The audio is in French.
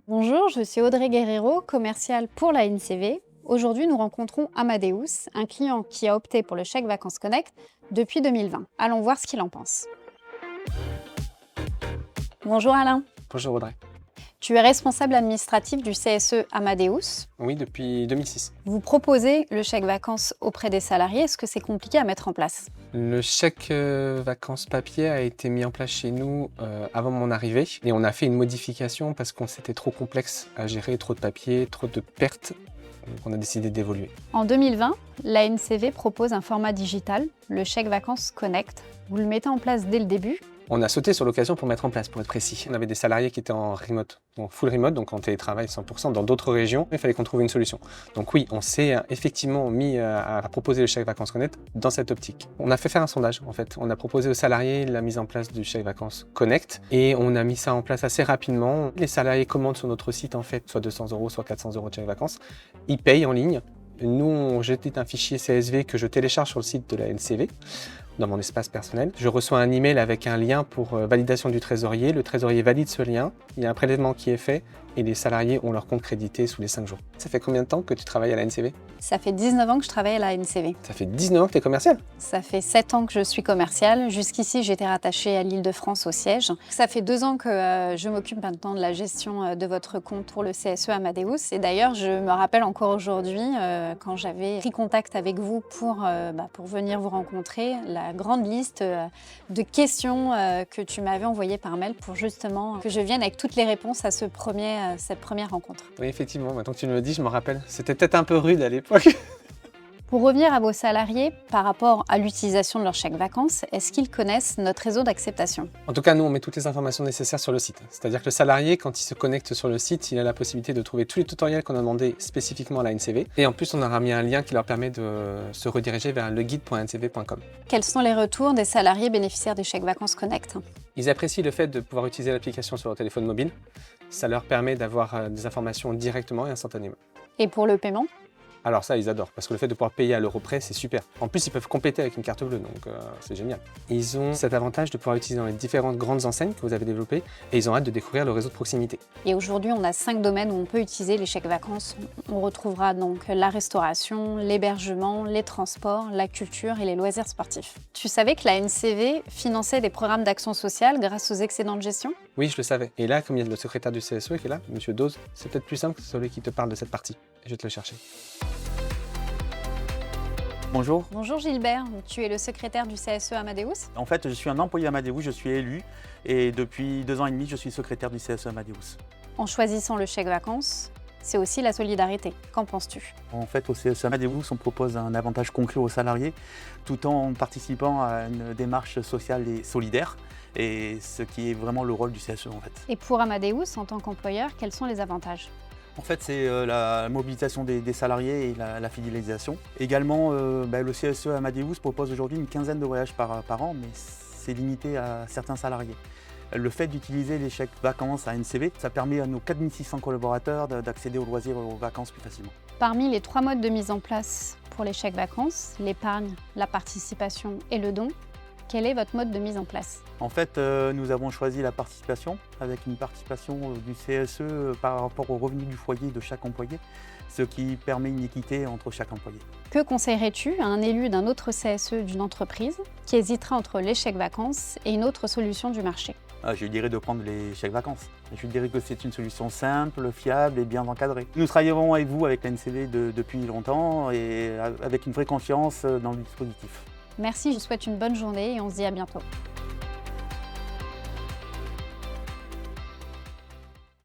Bonjour, je suis Audrey Guerrero, commerciale pour la NCV. Aujourd'hui, nous rencontrons Amadeus, un client qui a opté pour le chèque Vacances Connect depuis 2020. Allons voir ce qu'il en pense. Bonjour Alain, Bonjour Audrey. tu es responsable administratif du CSE Amadeus. Oui, depuis 2006. Vous proposez le chèque vacances auprès des salariés. Est-ce que c'est compliqué à mettre en place? Le chèque vacances papier a été mis en place chez nous avant mon arrivée et on a fait une modification parce qu'on c'était trop complexe à gérer, trop de papier, trop de pertes. Donc on a décidé d'évoluer. En 2020, la NCV propose un format digital, le chèque vacances Connect. Vous le mettez en place dès le début. On a sauté sur l'occasion pour mettre en place, pour être précis. On avait des salariés qui étaient en remote, en full remote, donc en télétravail 100% dans d'autres régions. Il fallait qu'on trouve une solution. Donc oui, on s'est effectivement mis à proposer le chèque vacances Connect dans cette optique. On a fait faire un sondage en fait. On a proposé aux salariés la mise en place du chèque vacances Connect et on a mis ça en place assez rapidement. Les salariés commandent sur notre site en fait, soit 200 €, soit 400 € de chèque vacances. Ils payent en ligne. Nous, on jette un fichier CSV que je télécharge sur le site de la NCV. Dans mon espace personnel. Je reçois un email avec un lien pour validation du trésorier. Le trésorier valide ce lien, il y a un prélèvement qui est fait et les salariés ont leur compte crédité sous les 5 jours. Ça fait combien de temps que tu travailles à la NCV? Ça fait 19 ans que je travaille à la NCV. Ça fait 19 ans que tu es commercial? Ça fait 7 ans que je suis commerciale. Jusqu'ici, j'étais rattachée à l'Île-de-France au siège. Ça fait 2 ans que je m'occupe maintenant de la gestion de votre compte pour le CSE Amadeus. Et d'ailleurs, je me rappelle encore aujourd'hui, quand j'avais pris contact avec vous pour venir vous rencontrer, la grande liste de questions que tu m'avais envoyées par mail pour justement que je vienne avec toutes les réponses à cette première rencontre. Oui, effectivement, maintenant que tu me le dis, je me rappelle. C'était peut-être un peu rude à l'époque. Pour revenir à vos salariés, par rapport à l'utilisation de leur chèque vacances, est-ce qu'ils connaissent notre réseau d'acceptation? En tout cas, nous, on met toutes les informations nécessaires sur le site. C'est-à-dire que le salarié, quand il se connecte sur le site, il a la possibilité de trouver tous les tutoriels qu'on a demandé spécifiquement à la NCV. Et en plus, on aura mis un lien qui leur permet de se rediriger vers leguide.ncv.com. Quels sont les retours des salariés bénéficiaires des chèques vacances Connect? Ils apprécient le fait de pouvoir utiliser l'application sur leur téléphone mobile. Ça leur permet d'avoir des informations directement et instantanément. Et pour le paiement? Alors ça, ils adorent, parce que le fait de pouvoir payer à l'euro près, c'est super. En plus, ils peuvent compléter avec une carte bleue, donc c'est génial. Ils ont cet avantage de pouvoir l'utiliser dans les différentes grandes enseignes que vous avez développées, et ils ont hâte de découvrir le réseau de proximité. Et aujourd'hui, on a 5 domaines où on peut utiliser les chèques vacances. On retrouvera donc la restauration, l'hébergement, les transports, la culture et les loisirs sportifs. Tu savais que la NCV finançait des programmes d'action sociale grâce aux excédents de gestion? Oui, je le savais. Et là, comme il y a le secrétaire du CSE qui est là, M. Dose, c'est peut-être plus simple que celui qui te parle de cette partie. Je vais te le chercher. Bonjour. Bonjour Gilbert, tu es le secrétaire du CSE Amadeus. En fait, je suis un employé Amadeus, je suis élu et depuis 2 ans et demi, je suis secrétaire du CSE Amadeus. En choisissant le chèque vacances, c'est aussi la solidarité. Qu'en penses-tu? En fait, au CSE Amadeus, on propose un avantage concret aux salariés tout en participant à une démarche sociale et solidaire. Et ce qui est vraiment le rôle du CSE en fait. Et pour Amadeus, en tant qu'employeur, quels sont les avantages? En fait, c'est la mobilisation des salariés et la fidélisation. Également, le CSE Amadeus propose aujourd'hui une quinzaine de voyages par an, mais c'est limité à certains salariés. Le fait d'utiliser les chèques vacances à NCV, ça permet à nos 4600 collaborateurs d'accéder aux loisirs et aux vacances plus facilement. Parmi les 3 modes de mise en place pour les chèques vacances, l'épargne, la participation et le don, quel est votre mode de mise en place? En fait, nous avons choisi la participation avec une participation du CSE par rapport aux revenus du foyer de chaque employé, ce qui permet une équité entre chaque employé. Que conseillerais-tu à un élu d'un autre CSE d'une entreprise qui hésiterait entre les chèques vacances et une autre solution du marché? Je lui dirais de prendre les chèques vacances. Je lui dirais que c'est une solution simple, fiable et bien encadrée. Nous travaillerons avec vous, avec la NCV, depuis longtemps et avec une vraie confiance dans le dispositif. Merci, je vous souhaite une bonne journée et on se dit à bientôt.